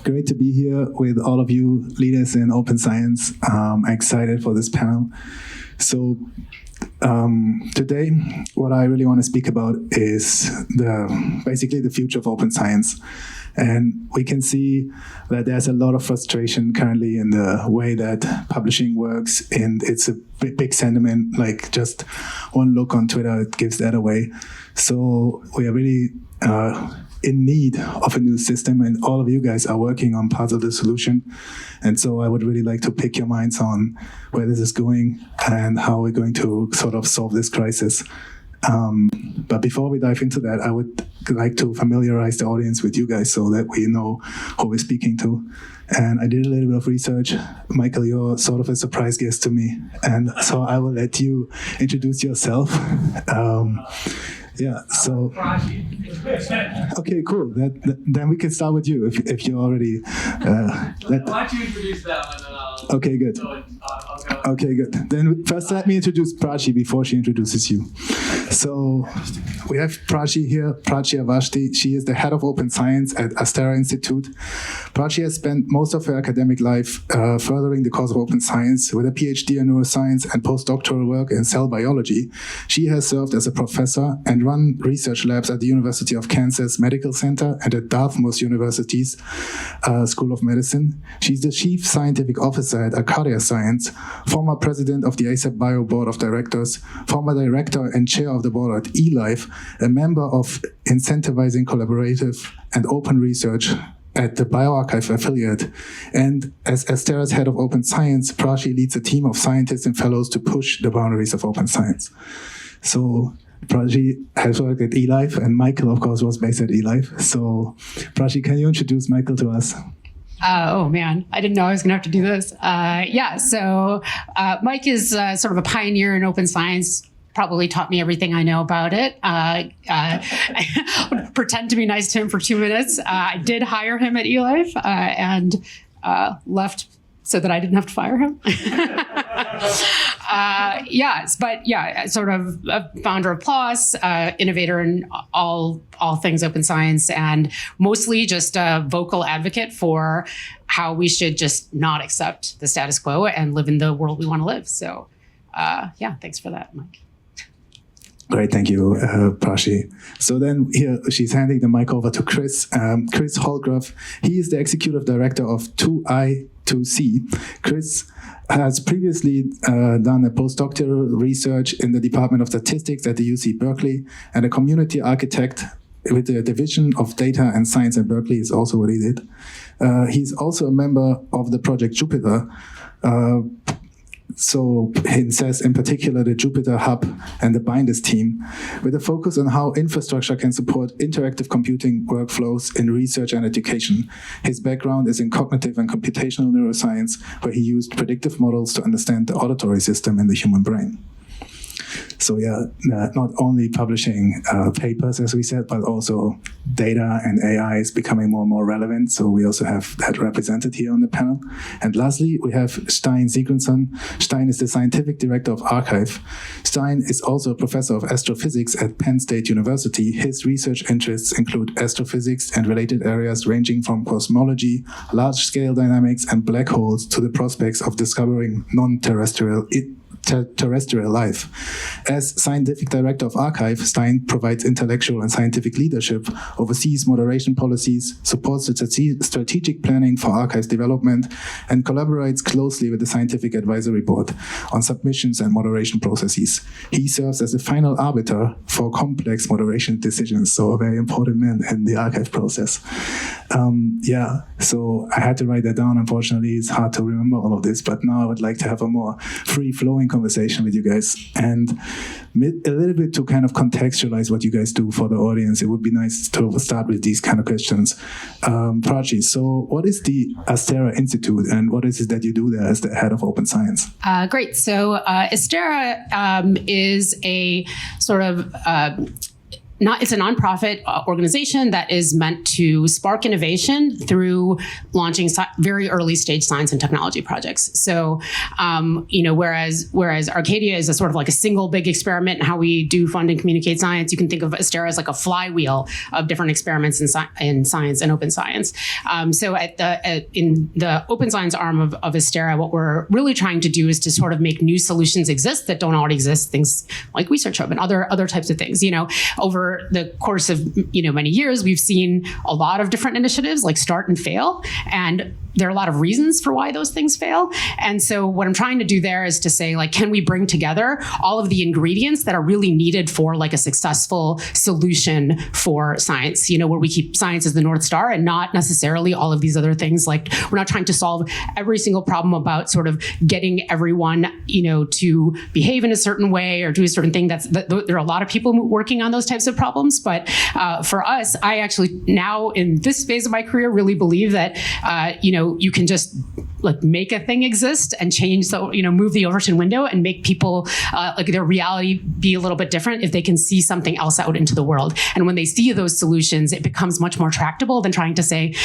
Great to be here with all of you leaders in open science. I'm excited for this panel. So today, what I really want to speak about is basically the future of open science. And we can see that there's a lot of frustration currently in the way that publishing works, and it's a big sentiment, like just one look on Twitter, it gives that away. So we are really in need of a new system, and all of you guys are working on parts of the solution. And so I would really like to pick your minds on where this is going and how we're going to sort of solve this crisis. But before we dive into that, I would like to familiarize the audience with you guys so that we know who we're speaking to. And I did a little bit of research. Michael, you're sort of a surprise guest to me. And so I will let you introduce yourself. Yeah, so... Okay, cool. Then we can start with you if you're already... Why don't you introduce them and then I'll... Okay, good. Okay, good. Then first let me introduce Prachee before she introduces you. So we have Prachee here, Prachee Avasthi. She is the head of open science at Astera Institute. Prachee has spent most of her academic life furthering the cause of open science with a PhD in neuroscience and postdoctoral work in cell biology. She has served as a professor and run research labs at the University of Kansas Medical Center and at Dartmouth University's School of Medicine. She's the chief scientific officer at Arcadia Science, former president of the ASAP Bio Board of Directors, former director and chair of the board at eLife, a member of incentivizing collaborative and open research at the bioRxiv affiliate. And as Astera's head of open science, Prachee leads a team of scientists and fellows to push the boundaries of open science. So Prachee has worked at eLife, and Michael, of course, was based at eLife. So Prachee, can you introduce Michael to us? Oh, man, I didn't know I was going to have to do this. So Mike is sort of a pioneer in open science, probably taught me everything I know about it. Pretend to be nice to him for 2 minutes. I did hire him at eLife and left so that I didn't have to fire him. Sort of a founder of PLOS, innovator in all things open science, and mostly just a vocal advocate for how we should just not accept the status quo and live in the world we want to live. So, thanks for that, Mike. Great, thank you, Prachee. So then here she's handing the mic over to Chris. Chris Holdgraf. He is the executive director of 2I2C. Chris has previously done a postdoctoral research in the Department of Statistics at the UC Berkeley, and a community architect with the Division of Data and Science at Berkeley is also what he did. He's also a member of the Project Jupiter. So he says in particular the Jupiter Hub and the Binders team, with a focus on how infrastructure can support interactive computing workflows in research and education. His background is in cognitive and computational neuroscience, where he used predictive models to understand the auditory system in the human brain. So not only publishing papers, as we said, but also data and AI is becoming more and more relevant. So we also have that represented here on the panel. And lastly, we have Steinn Sigurdsson. Steinn is the scientific director of arXiv. Steinn is also a professor of astrophysics at Penn State University. His research interests include astrophysics and related areas ranging from cosmology, large-scale dynamics, and black holes to the prospects of discovering non-terrestrial life. As scientific director of arXiv, Steinn provides intellectual and scientific leadership, oversees moderation policies, supports the strategic planning for arXiv's development, and collaborates closely with the scientific advisory board on submissions and moderation processes. He serves as the final arbiter for complex moderation decisions, so a very important man in the arXiv process. So I had to write that down. Unfortunately, it's hard to remember all of this, but now I would like to have a more free-flowing conversation with you guys, and a little bit to kind of contextualize what you guys do for the audience. It would be nice to start with these kind of questions. Prachee, so what is the Astera Institute, and what is it that you do there as the head of open science? Great. So Astera is a sort of it's a nonprofit organization that is meant to spark innovation through launching very early stage science and technology projects. So, whereas Arcadia is a sort of like a single big experiment in how we do fund and communicate science, you can think of Astera as like a flywheel of different experiments in science and open science. So in the open science arm of Astera, what we're really trying to do is to sort of make new solutions exist that don't already exist, things like ResearchHub and other types of things. Over the course of many years, we've seen a lot of different initiatives like start and fail, and there are a lot of reasons for why those things fail. And so what I'm trying to do there is to say, like, can we bring together all of the ingredients that are really needed for like a successful solution for science, where we keep science as the North Star and not necessarily all of these other things. Like, we're not trying to solve every single problem about sort of getting everyone, to behave in a certain way or do a certain thing. There are a lot of people working on those types of problems. But for us, I actually now in this phase of my career really believe that, you can just like make a thing exist and change move the Overton window and make people like their reality be a little bit different if they can see something else out into the world. And when they see those solutions, it becomes much more tractable than trying to say,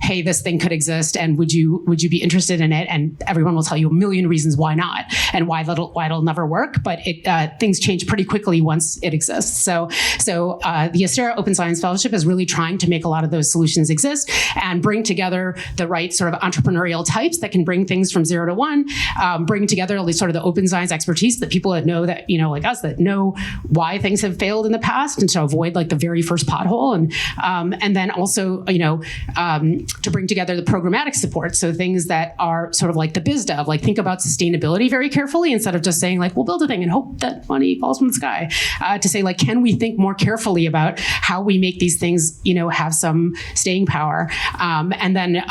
hey, this thing could exist and would you be interested in it? And everyone will tell you a million reasons why not and why it'll never work. But things change pretty quickly once it exists. So the Astera Open Science Fellowship is really trying to make a lot of those solutions exist and bring together the right sort of entrepreneurial types that can bring things from 0 to 1, bring together all these sort of the open science expertise that people that know that, like us, that know why things have failed in the past and to avoid like the very first pothole. And then also, to bring together the programmatic support. So things that are sort of like the biz dev, like think about sustainability very carefully instead of just saying like, we'll build a thing and hope that money falls from the sky, to say like, can we think more carefully about how we make these things, have some staying power? And then,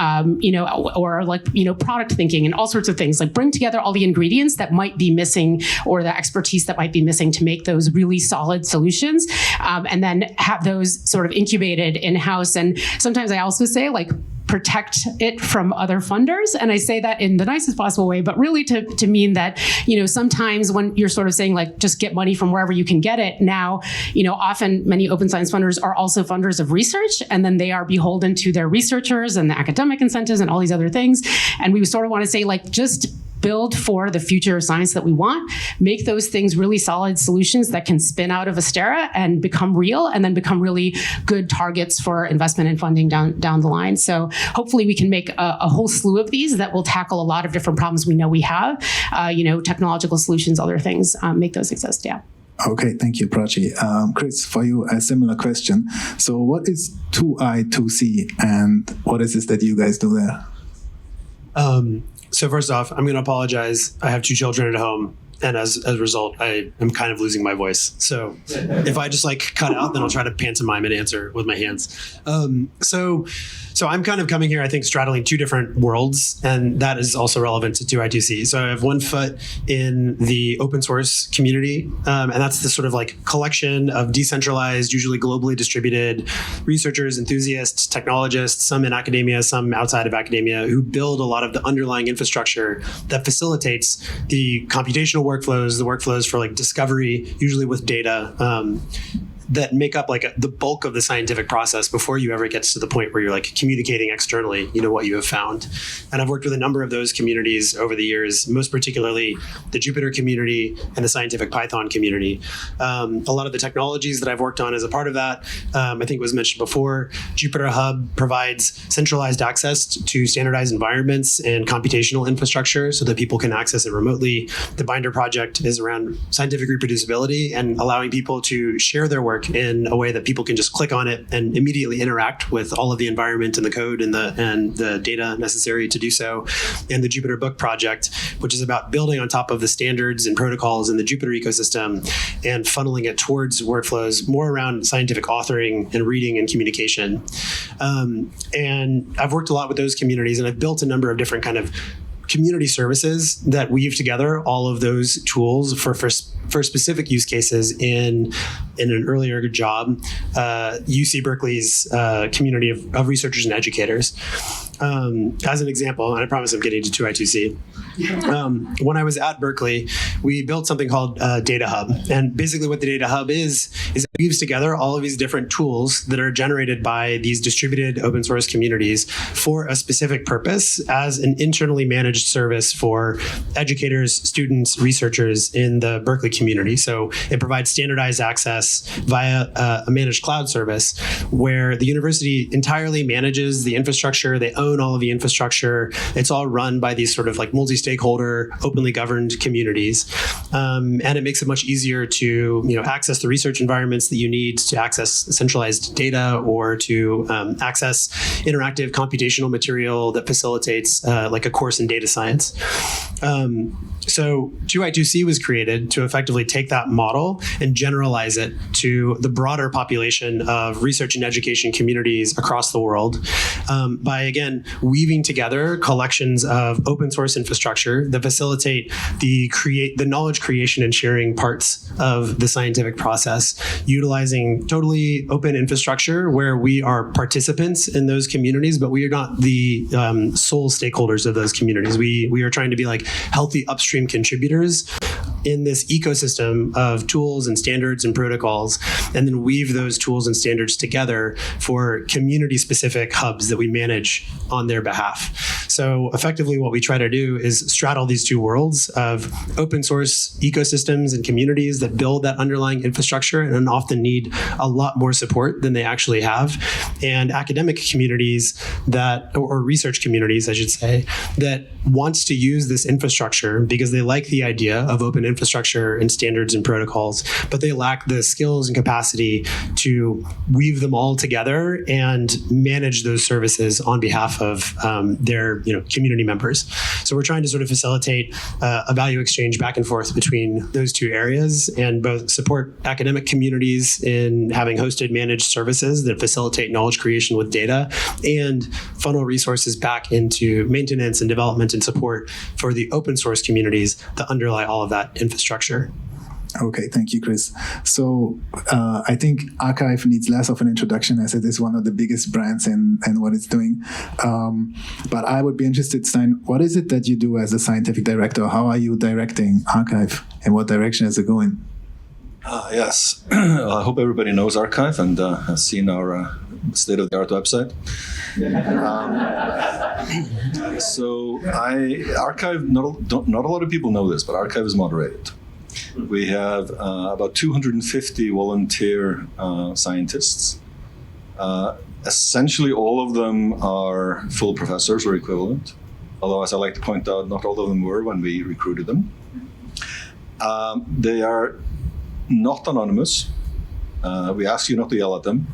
or like, product thinking and all sorts of things, like bring together all the ingredients that might be missing or the expertise that might be missing to make those really solid solutions. And then have those sort of incubated in-house. And sometimes I also say like, protect it from other funders. And I say that in the nicest possible way, but really to mean that, sometimes when you're sort of saying like, just get money from wherever you can get it now, often many open science funders are also funders of research, and then they are beholden to their researchers and the academic incentives and all these other things. And we sort of want to say like, just build for the future of science that we want, make those things really solid solutions that can spin out of Astera and become real, and then become really good targets for investment and funding down the line. So hopefully we can make a whole slew of these that will tackle a lot of different problems we know we have, technological solutions, other things, make those exist, yeah. Okay, thank you, Prachee. Chris, for you, a similar question. So what is 2I, 2C, and what is it that you guys do there? So first off, I'm going to apologize. I have 2 children at home, and as a result, I am kind of losing my voice. So if I just like cut out, then I'll try to pantomime and answer with my hands. So I'm kind of coming here, I think, straddling 2 different worlds, and that is also relevant to 2I2C. So I have one foot in the open source community, and that's the sort of like collection of decentralized, usually globally distributed researchers, enthusiasts, technologists, some in academia, some outside of academia, who build a lot of the underlying infrastructure that facilitates the computational workflows, the workflows for like discovery, usually with data, that make up like the bulk of the scientific process before you ever get to the point where you're like communicating externally, what you have found. And I've worked with a number of those communities over the years, most particularly the Jupyter community and the scientific Python community. A lot of the technologies that I've worked on as a part of that, I think was mentioned before, ResearchHub provides centralized access to standardized environments and computational infrastructure so that people can access it remotely. The Binder project is around scientific reproducibility and allowing people to share their work in a way that people can just click on it and immediately interact with all of the environment and the code and the data necessary to do so. And the Jupyter Book project, which is about building on top of the standards and protocols in the Jupyter ecosystem and funneling it towards workflows more around scientific authoring and reading and communication. And I've worked a lot with those communities, and I've built a number of different kind of community services that weave together all of those tools for specific use cases in an earlier job, UC Berkeley's community of researchers and educators. As an example, and I promise I'm getting to 2I2C, when I was at Berkeley, we built something called Data Hub. And basically what the Data Hub is it weaves together all of these different tools that are generated by these distributed open source communities for a specific purpose as an internally managed service for educators, students, researchers in the Berkeley community. So it provides standardized access via a managed cloud service where the university entirely manages the infrastructure. They own all of the infrastructure. It's all run by these sort of like multi-stakeholder, openly governed communities. And it makes it much easier to access the research environments that you need to access centralized data or to access interactive computational material that facilitates like a course in data science. So 2I2C was created to effectively take that model and generalize it to the broader population of research and education communities across the world by, again, weaving together collections of open source infrastructure that facilitate the knowledge creation and sharing parts of the scientific process, utilizing totally open infrastructure where we are participants in those communities, but we are not the sole stakeholders of those communities. We are trying to be like healthy upstream contributors in this ecosystem of tools and standards and protocols, and then weave those tools and standards together for community-specific hubs that we manage on their behalf. So effectively what we try to do is straddle these two worlds of open source ecosystems and communities that build that underlying infrastructure and often need a lot more support than they actually have, and academic communities or research communities, I should say, that wants to use this infrastructure because they like the idea of open infrastructure and standards and protocols, but they lack the skills and capacity to weave them all together and manage those services on behalf of their community members. So we're trying to sort of facilitate a value exchange back and forth between those two areas and both support academic communities in having hosted managed services that facilitate knowledge creation with data and funnel resources back into maintenance and development and support for the open source communities that underlie all of that infrastructure. Okay, thank you, Chris. So I think arXiv needs less of an introduction as it is one of the biggest brands in what it's doing. But I would be interested, Steinn, what is it that you do as a scientific director? How are you directing arXiv? In what direction is it going? Yes, I hope everybody knows arXiv and has seen our state-of-the-art website. So arXiv, not a lot of people know this, but arXiv is moderated. We have about 250 volunteer scientists. Essentially, all of them are full professors or equivalent, although, as I like to point out, not all of them were when we recruited them. They are not anonymous. We ask you not to yell at them.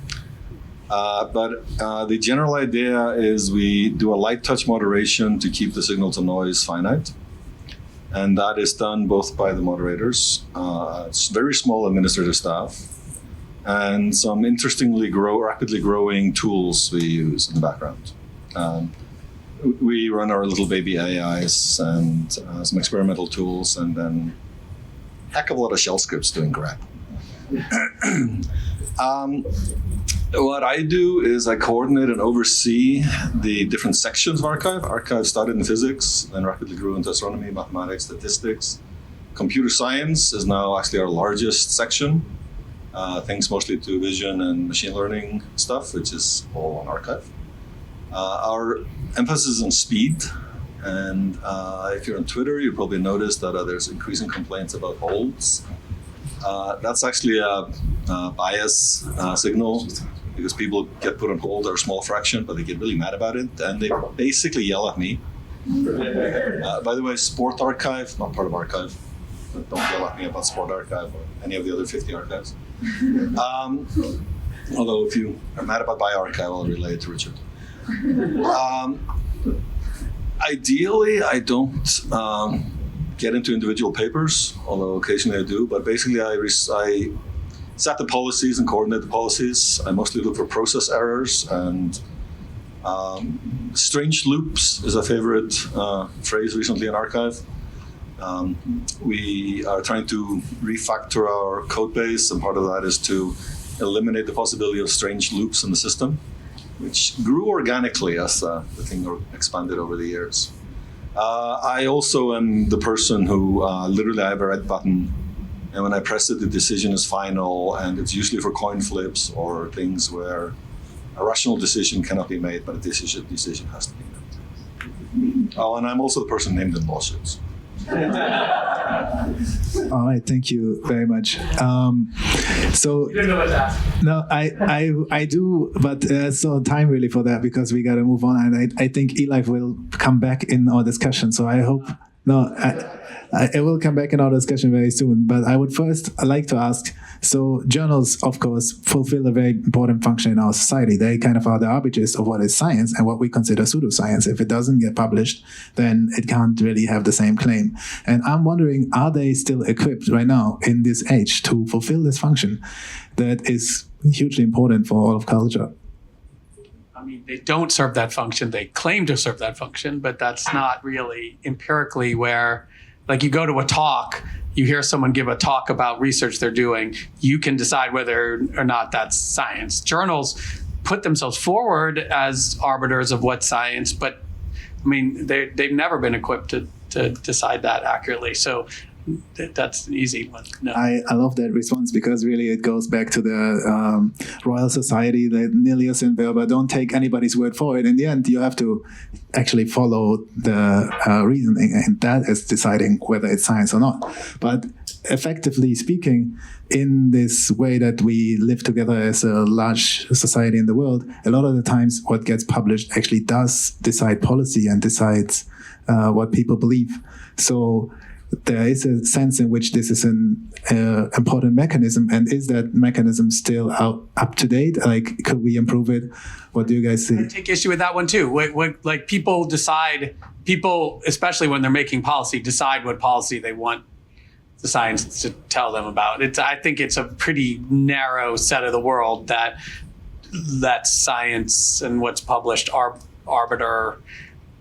But the general idea is we do a light touch moderation to keep the signal to noise finite. And that is done both by the moderators, it's very small administrative staff, and some interestingly rapidly growing tools we use in the background. We run our little baby AIs and some experimental tools, and then a heck of a lot of shell scripts doing crap. What I do is I coordinate and oversee the different sections of arXiv. arXiv started in physics, then rapidly grew into astronomy, mathematics, statistics. Computer science is now actually our largest section, thanks mostly to vision and machine learning stuff, which is all on arXiv. Our emphasis is on speed, and if you're on Twitter, you probably noticed that there's increasing complaints about holds. That's actually a bias signal, because people get put on hold or a small fraction, but they get really mad about it, and they basically yell at me. By the way, Sport arXiv, not part of arXiv, but don't yell at me about Sport arXiv or any of the other 50 archives. Although if you are mad about BioArchive, I'll relay it to Richard. Ideally, I don't get into individual papers, although occasionally I do, but basically I set the policies and coordinate the policies. I mostly look for process errors, and strange loops is a favorite phrase recently in arXiv. We are trying to refactor our code base, and part of that is to eliminate the possibility of strange loops in the system. which grew organically as the thing expanded over the years. I also am the person who literally I have a red button, and when I press it, the decision is final, and it's usually for coin flips or things where a rational decision cannot be made, but a decision has to be made. Oh, and I'm also the person named in lawsuits. All right, thank you very much. So You didn't know what to ask. no, I do, but so time really for that because we got to move on, and I think Eli will come back in our discussion. So I hope it will come back in our discussion very soon. But I would first like to ask. So journals, of course, fulfill a very important function in our society. They kind of are the arbiters of what is science and what we consider pseudoscience. If it doesn't get published, then it can't really have the same claim. And I'm wondering, are they still equipped right now in this age to fulfill this function that is hugely important for all of culture? I mean, they don't serve that function. They claim to serve that function, but that's not really empirically where, like, you go to a talk, you hear someone give a talk about research they're doing, you can decide whether or not that's science. Journals put themselves forward as arbiters of what's science, but I mean, they've never been equipped to decide that accurately. So that's an easy one. No. I love that response because really it goes back to the Royal Society, the Nilius in Verba. Don't take anybody's word for it. In the end, you have to actually follow the reasoning, and that is deciding whether it's science or not. But effectively speaking, in this way that we live together as a large society in the world, a lot of the times what gets published actually does decide policy and decides what people believe. So there is a sense in which this is an important mechanism, and is that mechanism still up to date? Like, could we improve it? What do you guys see? I take issue with that one too. Like people, especially when they're making policy, decide what policy they want the science to tell them about. I think it's a pretty narrow set of the world that science and what's published arbiter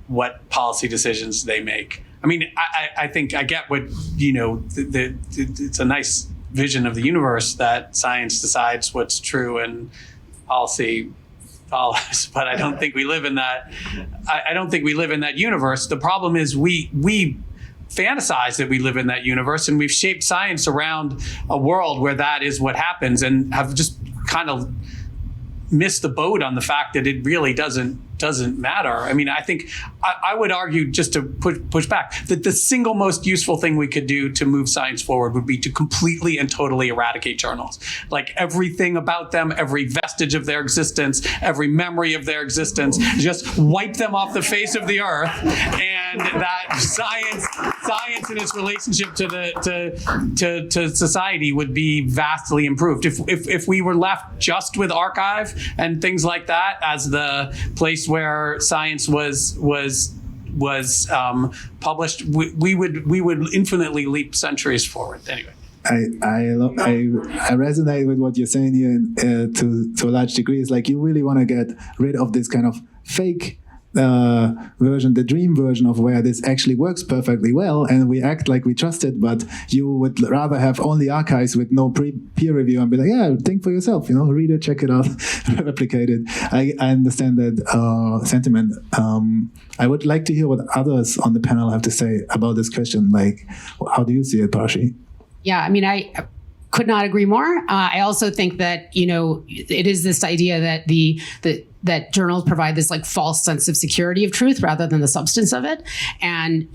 what policy decisions they make. I mean, I think I get what, it's a nice vision of the universe that science decides what's true and policy follows, but I don't think we live in that. I don't think we live in that universe. The problem is we fantasize that we live in that universe, and we've shaped science around a world where that is what happens, and have just kind of missed the boat on the fact that it really doesn't matter. I mean, I think I would argue, just to push back, that the single most useful thing we could do to move science forward would be to completely and totally eradicate journals. Like, everything about them, every vestige of their existence, every memory of their existence, just wipe them off the face of the earth, and that science and its relationship to society would be vastly improved. If we were left just with arXiv and things like that as the place where science was published, we would infinitely leap centuries forward. Anyway. I resonate with what you're saying here to a large degree. It's like you really want to get rid of this kind of fake version, the dream version of where this actually works perfectly well, and we act like we trust it, but you would rather have only archives with no peer review and be like, yeah, think for yourself, read it, check it out, replicate it. I understand that sentiment. I would like to hear what others on the panel have to say about this question. Like, how do you see it, Prachee? Yeah, I mean, I could not agree more. I also think that, it is this idea that that journals provide this like false sense of security of truth rather than the substance of it. And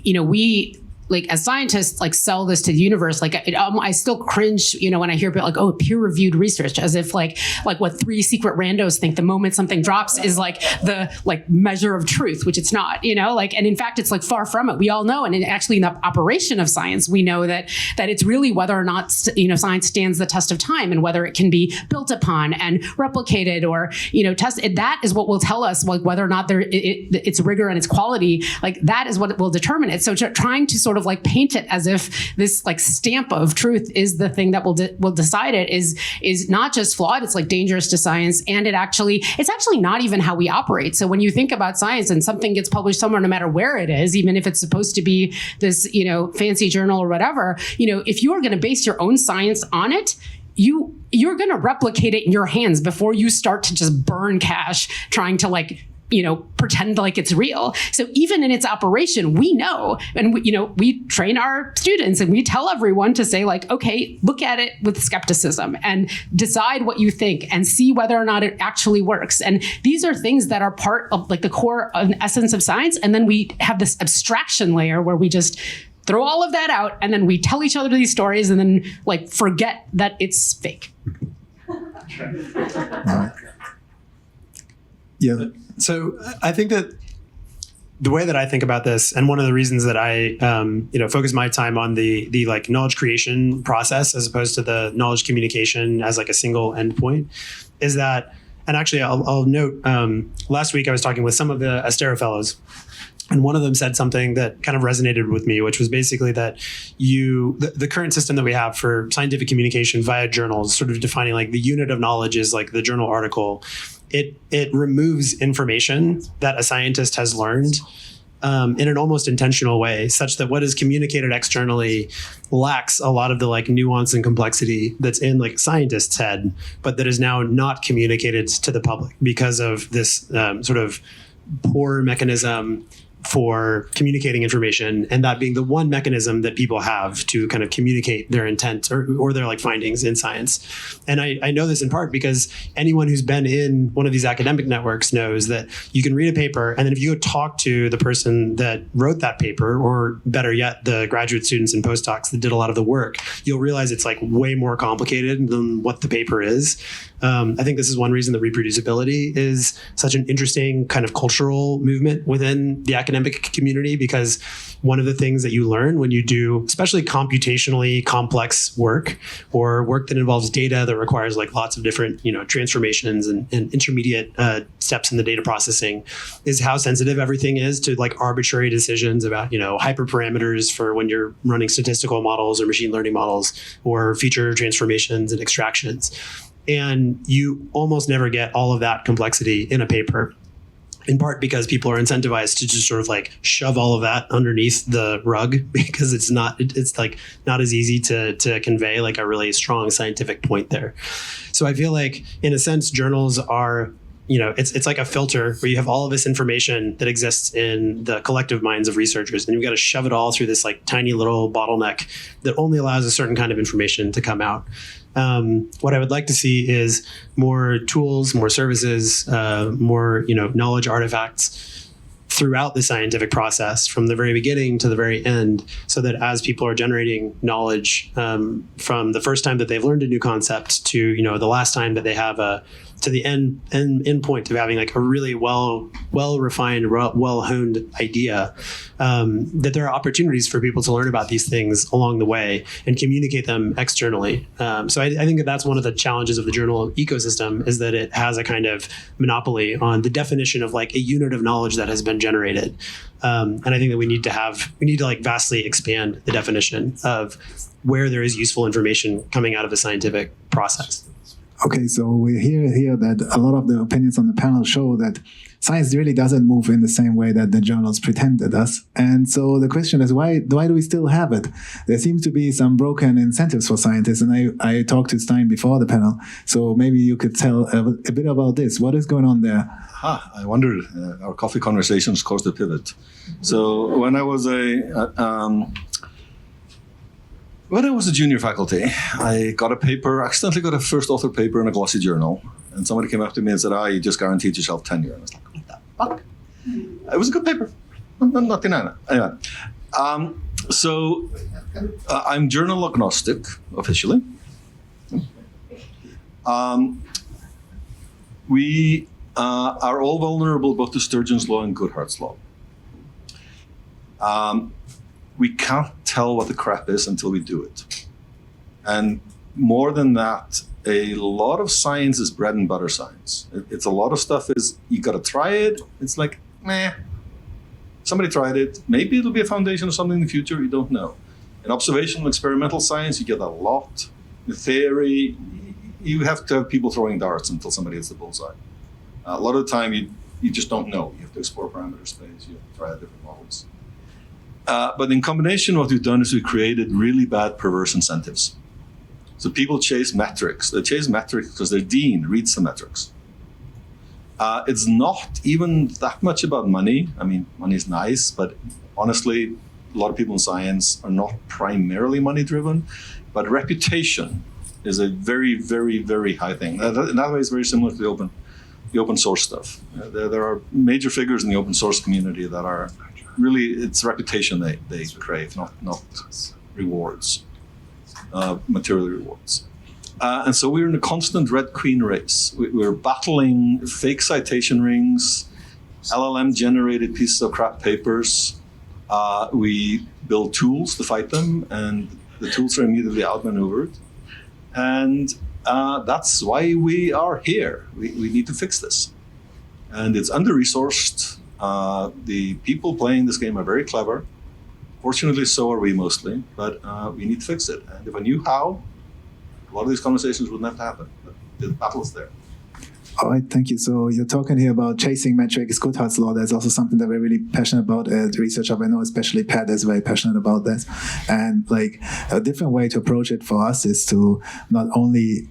we, like, as scientists, like, sell this to the universe. Like, I still cringe, when I hear about, like, oh, peer-reviewed research, as if like what three secret randos think the moment something drops is like the measure of truth, which it's not, and in fact, it's like far from it. We all know, and actually in the operation of science, we know that it's really whether or not science stands the test of time, and whether it can be built upon and replicated or tested. That is what will tell us, like, whether or not its rigor and its quality, like, that is what will determine it. So trying to sort of like paint it as if this like stamp of truth is the thing that will decide it is not just flawed, it's like dangerous to science, and it's actually not even how we operate. So when you think about science and something gets published somewhere, no matter where it is, even if it's supposed to be this fancy journal or whatever, if you are going to base your own science on it, you're going to replicate it in your hands before you start to just burn cash trying to pretend like it's real. So even in its operation, we know, and we train our students and we tell everyone to say okay, look at it with skepticism and decide what you think and see whether or not it actually works. And these are things that are part of the core and essence of science. And then we have this abstraction layer where we just throw all of that out and then we tell each other these stories and then forget that it's fake. Yeah. So I think that the way that I think about this, and one of the reasons that I focus my time on the knowledge creation process as opposed to the knowledge communication as a single endpoint, is that, and actually I'll note, last week I was talking with some of the Astera fellows, and one of them said something that kind of resonated with me, which was basically that the current system that we have for scientific communication via journals, sort of defining the unit of knowledge is the journal article. It removes information that a scientist has learned in an almost intentional way, such that what is communicated externally lacks a lot of the nuance and complexity that's in scientists' head, but that is now not communicated to the public because of this sort of poor mechanism for communicating information, and that being the one mechanism that people have to kind of communicate their intent or their findings in science. And I know this in part because anyone who's been in one of these academic networks knows that you can read a paper, and then if you go talk to the person that wrote that paper, or better yet, the graduate students and postdocs that did a lot of the work, you'll realize it's way more complicated than what the paper is. I think this is one reason that reproducibility is such an interesting kind of cultural movement within the academic community, because one of the things that you learn when you do, especially computationally complex work or work that involves data that requires lots of different, transformations and intermediate steps in the data processing, is how sensitive everything is to arbitrary decisions about, hyperparameters for when you're running statistical models or machine learning models or feature transformations and extractions. And you almost never get all of that complexity in a paper, in part because people are incentivized to just sort of shove all of that underneath the rug, because it's not as easy to convey a really strong scientific point there. So I feel in a sense, journals are, it's like a filter where you have all of this information that exists in the collective minds of researchers, and you've got to shove it all through this tiny little bottleneck that only allows a certain kind of information to come out. What I would like to see is more tools, more services, more knowledge artifacts throughout the scientific process from the very beginning to the very end, so that as people are generating knowledge from the first time that they've learned a new concept to the last time that they have to the end point of having a really well refined, well honed idea, that there are opportunities for people to learn about these things along the way and communicate them externally. So I think that's one of the challenges of the journal ecosystem, is that it has a kind of monopoly on the definition of a unit of knowledge that has been generated. And I think that we need to vastly expand the definition of where there is useful information coming out of a scientific process. Okay, so we hear here that a lot of the opinions on the panel show that science really doesn't move in the same way that the journals pretend it does. And so the question is, why do we still have it? There seems to be some broken incentives for scientists, and I talked to Steinn before the panel, so maybe you could tell a bit about this. What is going on there? I wondered. Our coffee conversations caused a pivot. So when I was when I was a junior faculty, I accidentally got a first author paper in a glossy journal. And somebody came up to me and said, you just guaranteed yourself tenure. And I was like, what the fuck? It was a good paper. I'm not denying it. Anyway, so I'm journal agnostic, officially. We are all vulnerable both to Sturgeon's law and Goodhart's law. We can't tell what the crap is until we do it. And more than that, a lot of science is bread and butter science. It's a lot of stuff is, you got to try it. It's meh. Somebody tried it. Maybe it'll be a foundation of something in the future. You don't know. In observational experimental science, you get a lot. In theory, you have to have people throwing darts until somebody hits the bullseye. A lot of the time, you just don't know. You have to explore parameter space. You have to try out different models. But in combination, what we've done is we created really bad perverse incentives. So people chase metrics. They chase metrics because their dean reads the metrics. It's not even that much about money. I mean, money is nice, but honestly, a lot of people in science are not primarily money driven, but reputation is a very, very, very high thing. In that way, it's very similar to the open source stuff. There are major figures in the open source community that are really, it's reputation they crave, not rewards, material rewards. And so we're in a constant Red Queen race. We're battling fake citation rings, LLM-generated pieces of crap papers. We build tools to fight them, and the tools are immediately outmaneuvered. And that's why we are here. We need to fix this. And it's under-resourced. The people playing this game are very clever. Fortunately, so are we mostly, but we need to fix it. And if I knew how, a lot of these conversations wouldn't have to happen. But the battle is there. All right, thank you. So you're talking here about chasing metrics, Goodhart's law. That's also something that we're really passionate about at ResearchHub. I know especially Pat is very passionate about this. And like a different way to approach it for us is to not only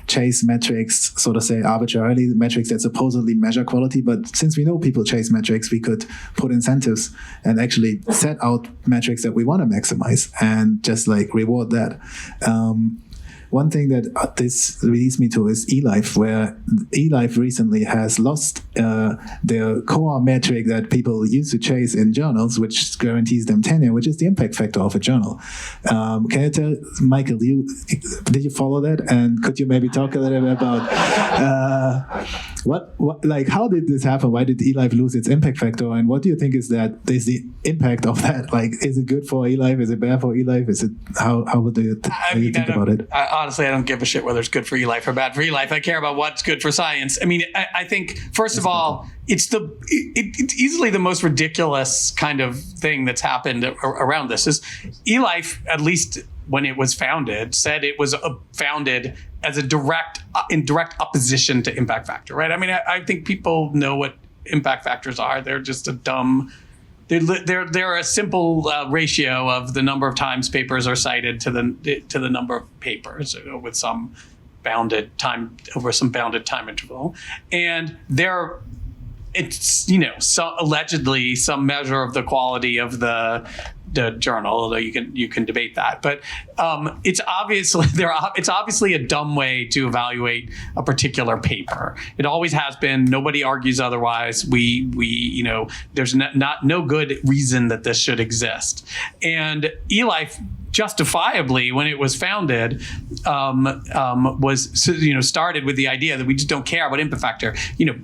chase metrics, so to say arbitrarily, metrics that supposedly measure quality, but since we know people chase metrics, we could put incentives and actually set out metrics that we want to maximize and just like reward that. One thing that this leads me to is eLife, where eLife recently has lost their core metric that people used to chase in journals, which guarantees them tenure, which is the impact factor of a journal. Can you tell, Michael, did you follow that? And could you maybe talk a little bit about how did this happen? Why did eLife lose its impact factor? And what do you think is the impact of that? Like, is it good for eLife? Is it bad for eLife? Is it how do you think about it? Honestly, I don't give a shit whether it's good for eLife or bad for eLife. I care about what's good for science. I mean, I think first of all, it's easily the most ridiculous kind of thing that's happened around this. Is eLife, at least when it was founded, said it was founded as in direct opposition to impact factor, right? I mean, I think people know what impact factors are. They're just a dumb. They're a simple ratio of the number of times papers are cited to the number of papers with some bounded time over some bounded time interval, and it's allegedly some measure of the quality of the journal, although you can debate that. But it's obviously a dumb way to evaluate a particular paper. It always has been. Nobody argues otherwise. There's no good reason that this should exist. And eLife, justifiably, when it was founded, was started with the idea that we just don't care about impact factor.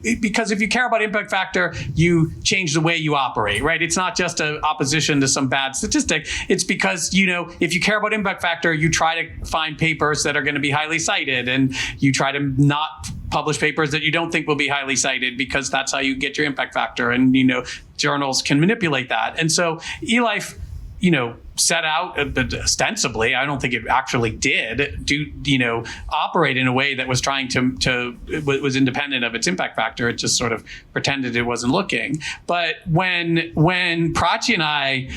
Because if you care about impact factor, you change the way you operate, right? It's not just an opposition to some bad statistic. It's because if you care about impact factor, you try to find papers that are going to be highly cited, and you try to not publish papers that you don't think will be highly cited, because that's how you get your impact factor. And journals can manipulate that. And so eLife, set out ostensibly, I don't think it actually did operate in a way that was trying to was independent of its impact factor. It just sort of pretended it wasn't looking. But when Prachee and I,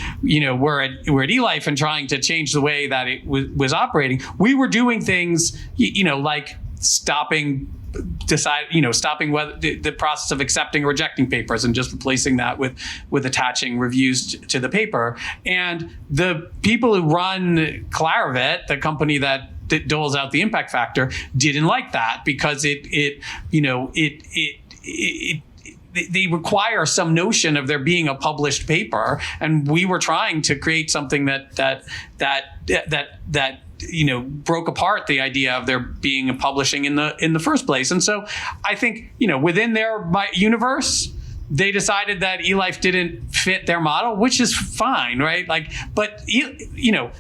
were at eLife and trying to change the way that it was operating, we were doing things, like stopping whether the process of accepting or rejecting papers and just replacing that with attaching reviews to the paper. And the people who run Claravit, the company that doles out the impact factor, didn't like that, because they require some notion of there being a published paper, and we were trying to create something that broke apart the idea of there being a publishing in the first place. And so I think within their universe, they decided that eLife didn't fit their model, which is fine, right? But eLife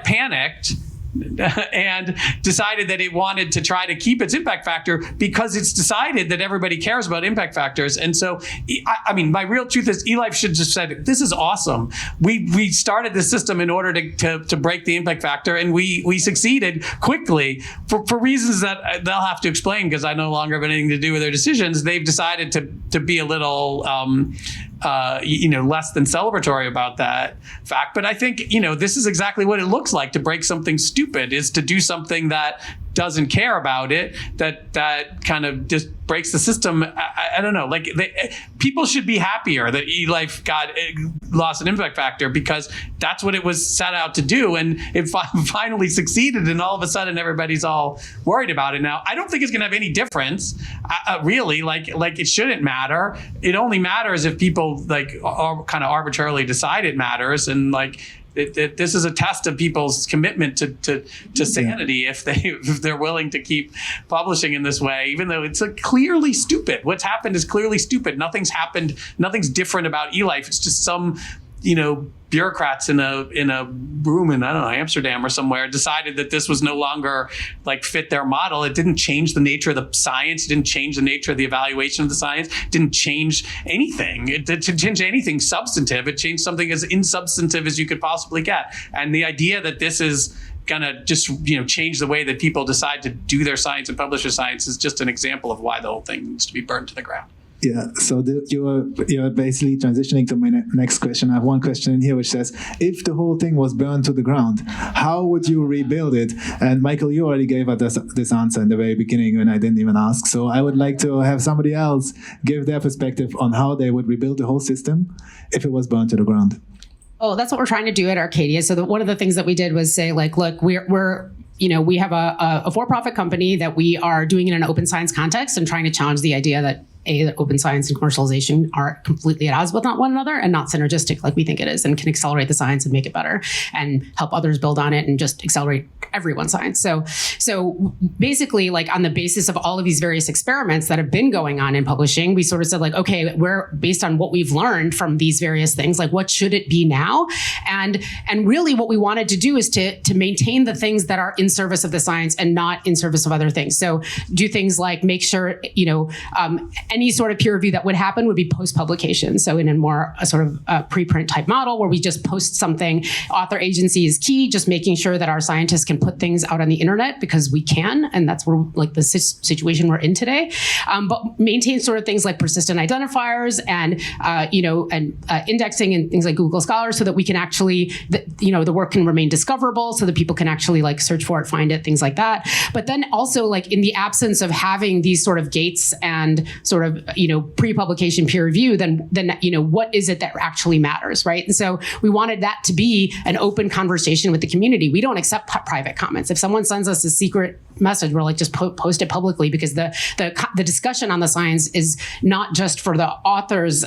panicked and decided that it wanted to try to keep its impact factor, because it's decided that everybody cares about impact factors. And so, my real truth is eLife should just said, this is awesome. We started this system in order to break the impact factor, and we succeeded quickly for reasons that they'll have to explain, because I no longer have anything to do with their decisions. They've decided to be a little less than celebratory about that fact. But I think, this is exactly what it looks like to break something stupid, is to do something that doesn't care about it, that kind of just breaks the system. I don't know, people should be happier that eLife lost an impact factor, because that's what it was set out to do, and it finally succeeded, and all of a sudden everybody's all worried about it now. I don't think it's going to have any difference, really. It shouldn't matter. It only matters if people are kind of arbitrarily decide it matters, and this is a test of people's commitment to sanity if they're willing to keep publishing in this way, even though it's clearly stupid. What's happened is clearly stupid. Nothing's happened. Nothing's different about eLife. It's just some bureaucrats in a room in, I don't know, Amsterdam or somewhere decided that this was no longer fit their model. It didn't change the nature of the science. It didn't change the nature of the evaluation of the science. It didn't change anything. It didn't change anything substantive. It changed something as insubstantive as you could possibly get. And the idea that this is gonna just change the way that people decide to do their science and publish their science is just an example of why the whole thing needs to be burned to the ground. Yeah, so you're basically transitioning to my next question. I have one question in here which says, if the whole thing was burned to the ground, how would you rebuild it? And Michael, you already gave us this answer in the very beginning when I didn't even ask. So I would like to have somebody else give their perspective on how they would rebuild the whole system if it was burned to the ground. Oh, that's what we're trying to do at Arcadia. So one of the things that we did was say, look, we're we have a for-profit company that we are doing in an open science context and trying to challenge the idea that that open science and commercialization are completely at odds with one another and not synergistic like we think it is, and can accelerate the science and make it better and help others build on it and just accelerate everyone's science. So basically, on the basis of all of these various experiments that have been going on in publishing, we sort of said okay, we're based on what we've learned from these various things, what should it be now? And really what we wanted to do is to maintain the things that are in service of the science and not in service of other things. So do things like make sure, any sort of peer review that would happen would be post-publication. So in a sort of preprint type model where we just post something. Author agency is key, just making sure that our scientists can put things out on the internet because we can, and that's where the situation we're in today. But maintain sort of things like persistent identifiers and indexing and things like Google Scholar, so that we can actually, the work can remain discoverable, so that people can actually search for it, find it, things like that. But then also in the absence of having these sort of gates and sort of pre-publication peer review, then what is it that actually matters, right? And so we wanted that to be an open conversation with the community. We don't accept private comments. If someone sends us a secret message, we're just post it publicly, because the discussion on the science is not just for the authors,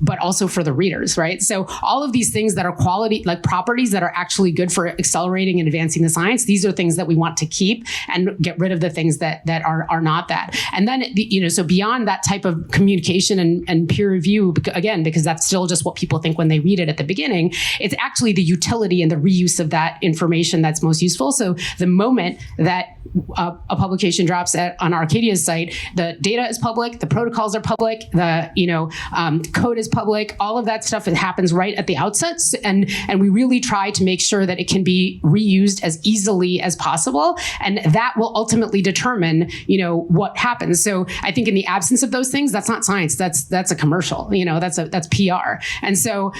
but also for the readers, right? So all of these things that are quality, properties that are actually good for accelerating and advancing the science, these are things that we want to keep and get rid of the things that are not that. And then, so beyond that type of communication and peer review, again, because that's still just what people think when they read it at the beginning, it's actually the utility and the reuse of that information that's most useful. So the moment that a publication drops on Arcadia's site, the data is public, the protocols are public, the code is public, all of that stuff, it happens right at the outset, and we really try to make sure that it can be reused as easily as possible, and that will ultimately determine what happens. So I think in the absence of those things, that's not science, that's a commercial, that's PR, and so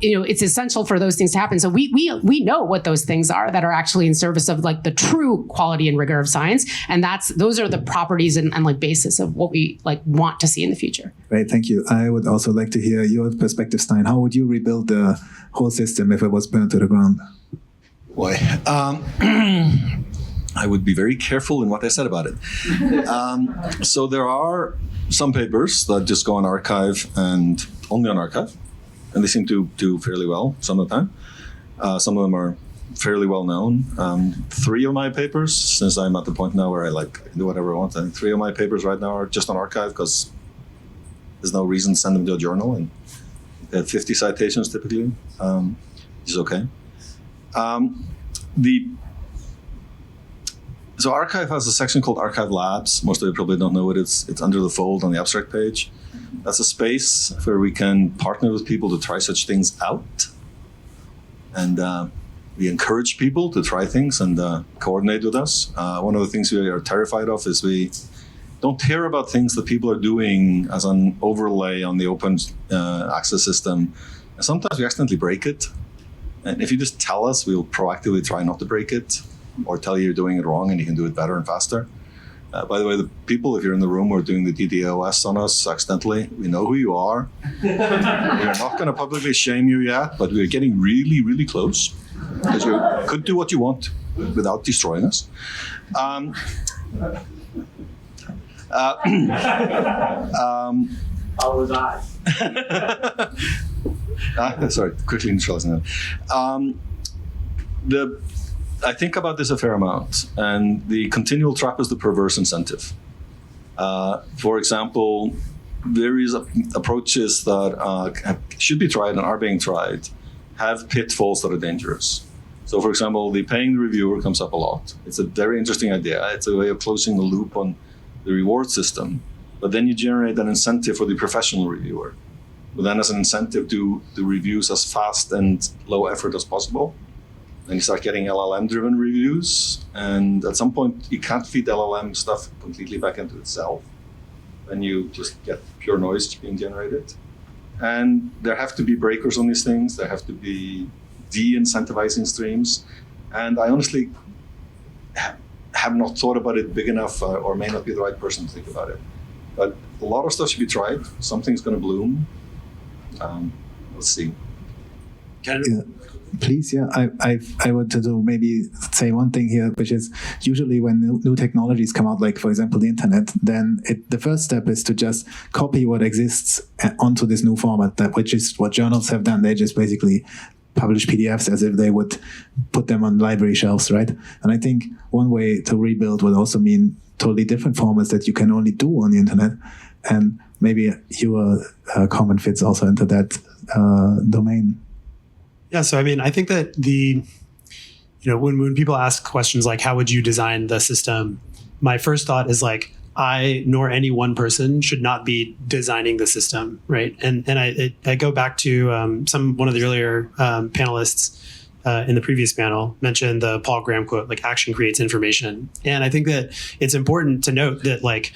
it's essential for those things to happen. So we know what those things are that are actually in service of the true quality and rigor of science, and those are the properties and basis of what we want to see in the future. Great, thank you. I would also like to hear your perspective, Steinn. How would you rebuild the whole system if it was burned to the ground? Boy, I would be very careful in what I said about it. So there are some papers that just go on arXiv and only on arXiv, and they seem to do fairly well some of the time. Some of them are fairly well known. 3 of my papers, since I'm at the point now where I do whatever I want, I think 3 of my papers right now are just on arXiv because there's no reason to send them to a journal, and they have 50 citations typically, which is okay. So arXiv has a section called arXiv Labs. Most of you probably don't know it. It's under the fold on the abstract page. That's a space where we can partner with people to try such things out. And we encourage people to try things and coordinate with us. One of the things we are terrified of is we don't hear about things that people are doing as an overlay on the open access system. And sometimes we accidentally break it. And if you just tell us, we'll proactively try not to break it, or tell you you're doing it wrong and you can do it better and faster. By the way, the people, if you're in the room, who are doing the DDoS on us accidentally, we know who you are. We're not going to publicly shame you yet, but we're getting really, really close, because you could do what you want without destroying us. How was I? Sorry, quickly neutralizing that. I think about this a fair amount, and the continual trap is the perverse incentive. For example, various approaches that should be tried and are being tried have pitfalls that are dangerous. So, for example, the paying the reviewer comes up a lot. It's a very interesting idea. It's a way of closing the loop on the reward system. But then you generate an incentive for the professional reviewer, who then has an incentive to do reviews as fast and low effort as possible. Then you start getting LLM-driven reviews, and at some point you can't feed LLM stuff completely back into itself. Then you just get pure noise being generated. And there have to be breakers on these things. There have to be de-incentivizing streams. And I honestly have not thought about it big enough, or may not be the right person to think about it. But a lot of stuff should be tried. Something's going to bloom. Let's see. Please, yeah. I want to maybe say one thing here, which is usually when new technologies come out, like for example the internet, then the first step is to just copy what exists onto this new format, which is what journals have done. They just basically publish PDFs as if they would put them on library shelves, right? And I think one way to rebuild would also mean totally different formats that you can only do on the internet. And maybe your comment fits also into that domain. Yeah, so I mean, I think that when people ask questions like, how would you design the system? My first thought is like, I nor any one person should not be designing the system, right? And I go back to one of the earlier panelists in the previous panel mentioned the Paul Graham quote, like action creates information. And I think that it's important to note that like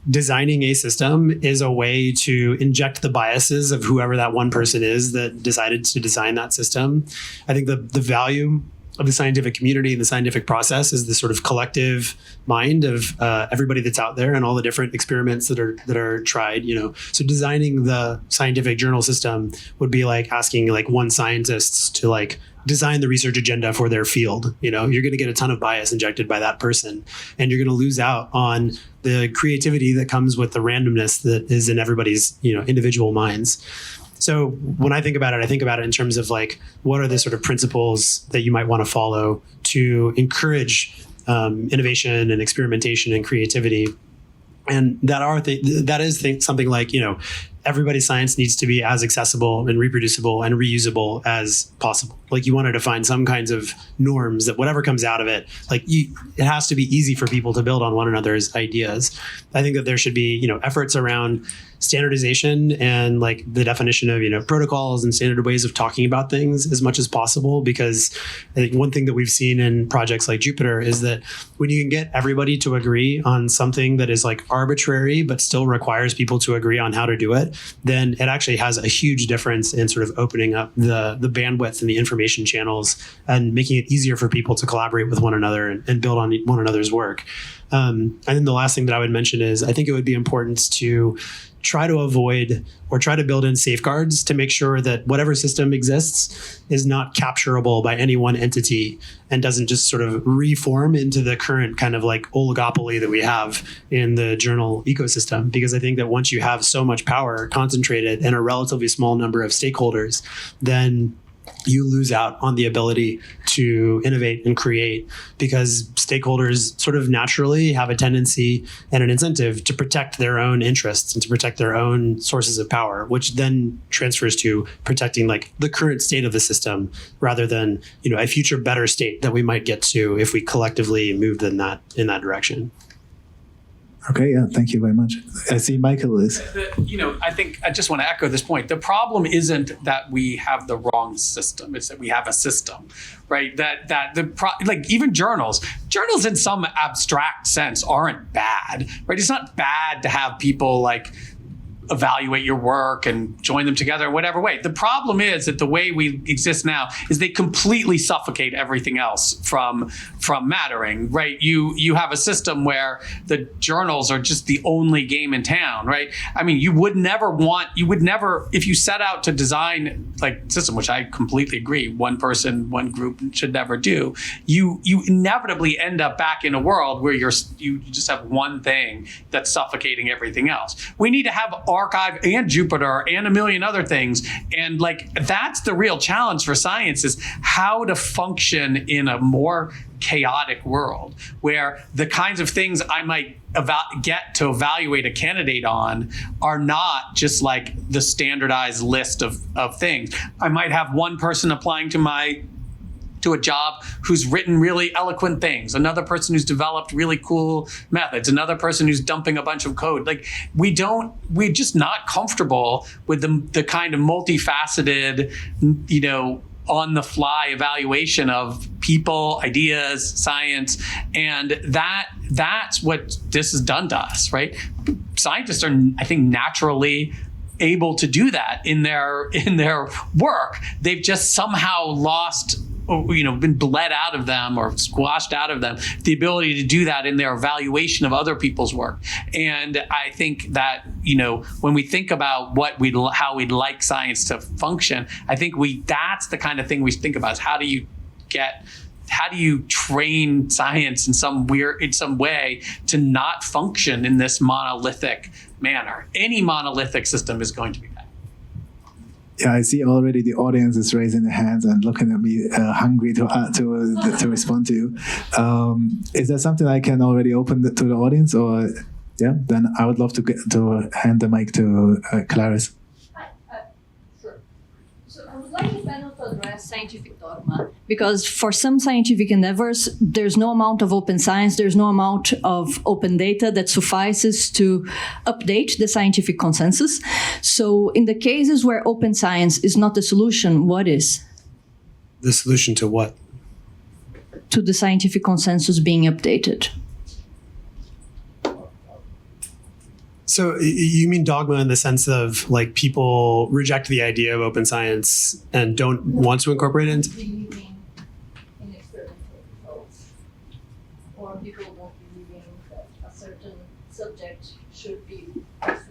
designing a system is a way to inject the biases of whoever that one person is that decided to design that system. I think the value of the scientific community and the scientific process is the sort of collective mind of everybody that's out there and all the different experiments that are tried. So designing the scientific journal system would be like asking like one scientist to like design the research agenda for their field. You're going to get a ton of bias injected by that person, and you're going to lose out on the creativity that comes with the randomness that is in everybody's individual minds. So when I think about it in terms of like, what are the sort of principles that you might want to follow to encourage innovation and experimentation and creativity? And that is something like, everybody's science needs to be as accessible and reproducible and reusable as possible. Like you want to define some kinds of norms that whatever comes out of it, it has to be easy for people to build on one another's ideas. I think that there should be, efforts around standardization and like the definition of, protocols and standard ways of talking about things as much as possible. Because I think one thing that we've seen in projects like Jupiter is that when you can get everybody to agree on something that is like arbitrary, but still requires people to agree on how to do it, then it actually has a huge difference in sort of opening up the bandwidth and the information channels and making it easier for people to collaborate with one another and build on one another's work. And then the last thing that I would mention is I think it would be important to try to avoid or try to build in safeguards to make sure that whatever system exists is not capturable by any one entity and doesn't just sort of reform into the current kind of like oligopoly that we have in the journal ecosystem. Because I think that once you have so much power concentrated in a relatively small number of stakeholders, then you lose out on the ability to innovate and create, because stakeholders sort of naturally have a tendency and an incentive to protect their own interests and to protect their own sources of power, which then transfers to protecting like the current state of the system rather than, a future better state that we might get to if we collectively moved in that direction. Okay, yeah, thank you very much. I see Michael is. I think I just want to echo this point. The problem isn't that we have the wrong system; it's that we have a system, right? Like even journals in some abstract sense aren't bad, right? It's not bad to have people like evaluate your work and join them together in whatever way. The problem is that the way we exist now is they completely suffocate everything else from mattering, right? You have a system where the journals are just the only game in town, right? I mean, you would never, if you set out to design like system, which I completely agree, one person, one group should never do, you inevitably end up back in a world where you just have one thing that's suffocating everything else. We need to have arXiv and Jupyter and a million other things. And like, that's the real challenge for science, is how to function in a more chaotic world where the kinds of things I might get to evaluate a candidate on are not just like the standardized list of things. I might have one person applying to a job who's written really eloquent things, another person who's developed really cool methods, another person who's dumping a bunch of code. Like we're just not comfortable with the kind of multifaceted, on the fly evaluation of people, ideas, science. And that's what this has done to us, right? Scientists are, I think, naturally able to do that in their work. They've just somehow lost, been bled out of them or squashed out of them, the ability to do that in their evaluation of other people's work. And I think that, when we think about how we'd like science to function, I think that's the kind of thing we think about, is how do you train science in some way to not function in this monolithic manner? Any monolithic system is going to be bad. Yeah, I see already the audience is raising their hands and looking at me, hungry to respond to you. Is there something I can already open to the audience, or yeah? Then I would love to hand the mic to Clarice. Sure. So I would like the panel to address scientific dogma, because for some scientific endeavors, there's no amount of open science, there's no amount of open data that suffices to update the scientific consensus. So in the cases where open science is not the solution, what is? The solution to what? To the scientific consensus being updated. So you mean dogma in the sense of like people reject the idea of open science and don't want to incorporate it into? Believing in experimental results, or people not believing that a certain subject should be pursued.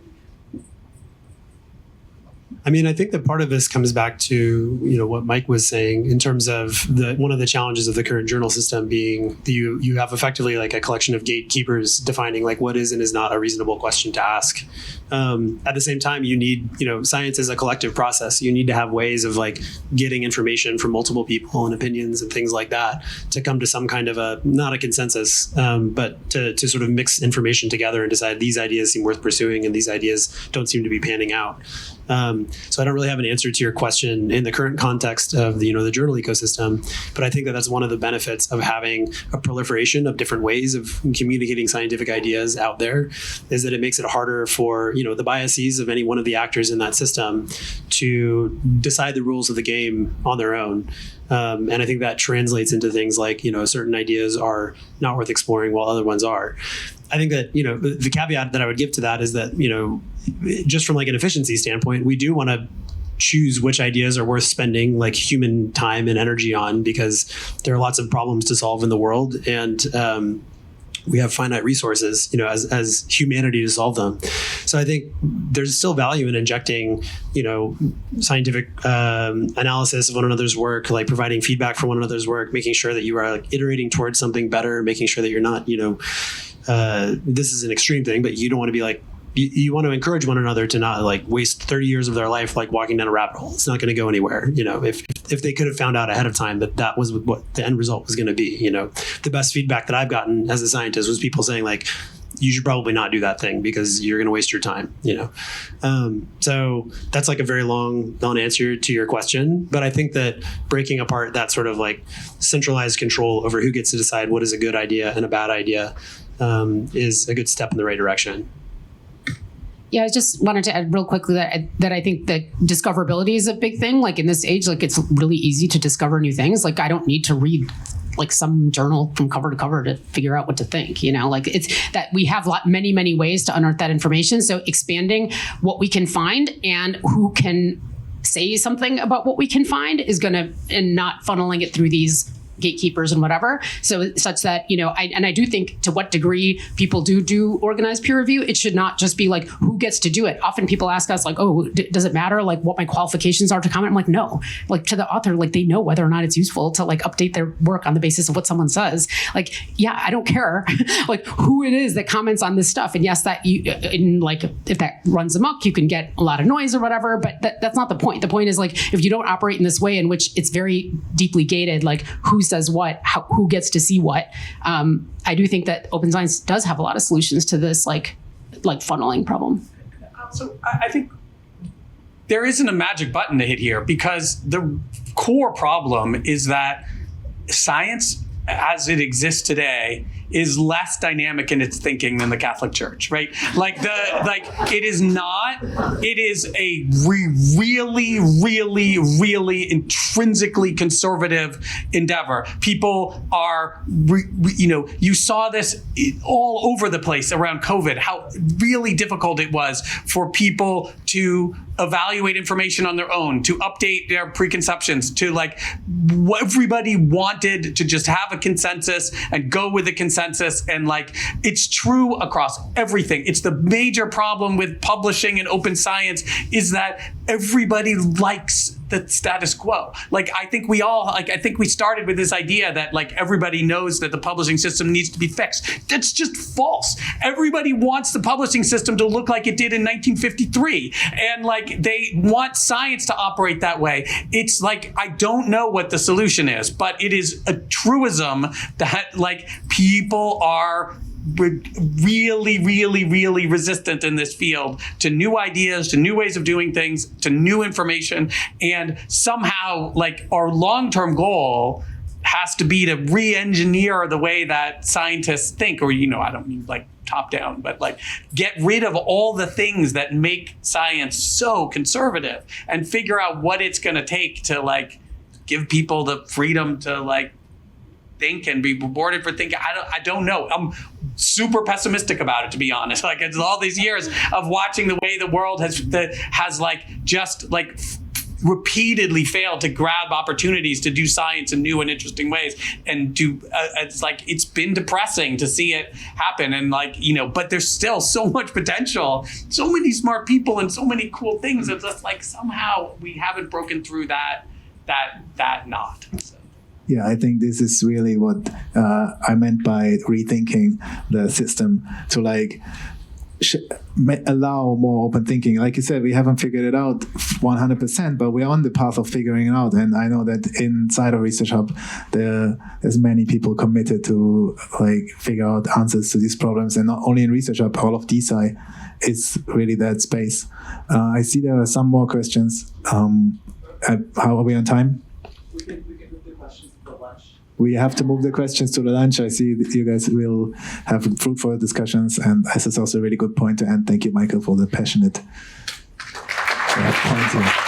I mean, I think that part of this comes back to, what Mike was saying in terms of one of the challenges of the current journal system being you have effectively like a collection of gatekeepers defining like what is and is not a reasonable question to ask. At the same time, you need, science is a collective process. You need to have ways of like getting information from multiple people and opinions and things like that to come to some kind of not a consensus, but to sort of mix information together and decide these ideas seem worth pursuing and these ideas don't seem to be panning out. So I don't really have an answer to your question in the current context of the journal ecosystem, but I think that that's one of the benefits of having a proliferation of different ways of communicating scientific ideas out there, is that it makes it harder for the biases of any one of the actors in that system to decide the rules of the game on their own. And I think that translates into things like certain ideas are not worth exploring while other ones are. I think that, the caveat that I would give to that is that, just from like an efficiency standpoint, we do want to choose which ideas are worth spending like human time and energy on, because there are lots of problems to solve in the world. And, we have finite resources, as humanity to solve them. So I think there's still value in injecting, scientific analysis of one another's work, like providing feedback for one another's work, making sure that you are like iterating towards something better, making sure that you're not, this is an extreme thing, but you don't want to be like, you want to encourage one another to not like waste 30 years of their life like walking down a rabbit hole. It's not going to go anywhere. If they could have found out ahead of time that was what the end result was going to be. The best feedback that I've gotten as a scientist was people saying like, you should probably not do that thing because you're going to waste your time. So that's like a very long non-answer to your question. But I think that breaking apart that sort of like centralized control over who gets to decide what is a good idea and a bad idea, is a good step in the right direction. Yeah, I just wanted to add real quickly that I think that discoverability is a big thing. Like in this age, like it's really easy to discover new things. Like I don't need to read like some journal from cover to cover to figure out what to think, you know, like it's that we have many ways to unearth that information. So expanding what we can find and who can say something about what we can find is going to, and not funneling it through these gatekeepers and whatever. So such that, you know, I do think to what degree people do organized peer review, it should not just be like, who gets to do it? Often people ask us like, oh, does it matter like what my qualifications are to comment? I'm like, no, like to the author, like they know whether or not it's useful to like update their work on the basis of what someone says. Like, yeah, I don't care like who it is that comments on this stuff. And yes, that you, in like, if that runs amok, you can get a lot of noise or whatever, but that's not the point. The point is like, if you don't operate in this way in which it's very deeply gated, like who says what, who gets to see what. I do think that open science does have a lot of solutions to this like funneling problem. So I think there isn't a magic button to hit here, because the core problem is that science as it exists today is less dynamic in its thinking than the Catholic Church, right? It is not, it is a really intrinsically conservative endeavor. People are, you saw this all over the place around COVID, how really difficult it was for people to evaluate information on their own, to update their preconceptions, to like, everybody wanted to just have a consensus and go with the consensus. And like, it's true across everything. It's the major problem with publishing and open science is that everybody likes the status quo. Like, I think we started with this idea that like everybody knows that the publishing system needs to be fixed. That's just false. Everybody wants the publishing system to look like it did in 1953. And like, they want science to operate that way. It's like, I don't know what the solution is, but it is a truism that like people are really resistant in this field to new ideas, to new ways of doing things, to new information. And somehow like our long-term goal has to be to re-engineer the way that scientists think, or, I don't mean like top down, but like get rid of all the things that make science so conservative and figure out what it's going to take to like give people the freedom to like think and be rewarded for thinking. I don't know. I'm super pessimistic about it, to be honest. Like, it's all these years of watching the way the world has like just like repeatedly failed to grab opportunities to do science in new and interesting ways, and it's like, it's been depressing to see it happen. And like, but there's still so much potential, so many smart people and so many cool things. It's just like somehow we haven't broken through that knot. So. Yeah, I think this is really what I meant by rethinking the system to like allow more open thinking. Like you said, we haven't figured it out 100%, but we're on the path of figuring it out. And I know that inside of ResearchHub, there's many people committed to like figure out answers to these problems. And not only in ResearchHub, all of DeSci is really that space. I see there are some more questions. How are we on time? We have to move the questions to the lunch. I see that you guys will have fruitful discussions, and this is also a really good point to end. Thank you, Michael, for the passionate point here.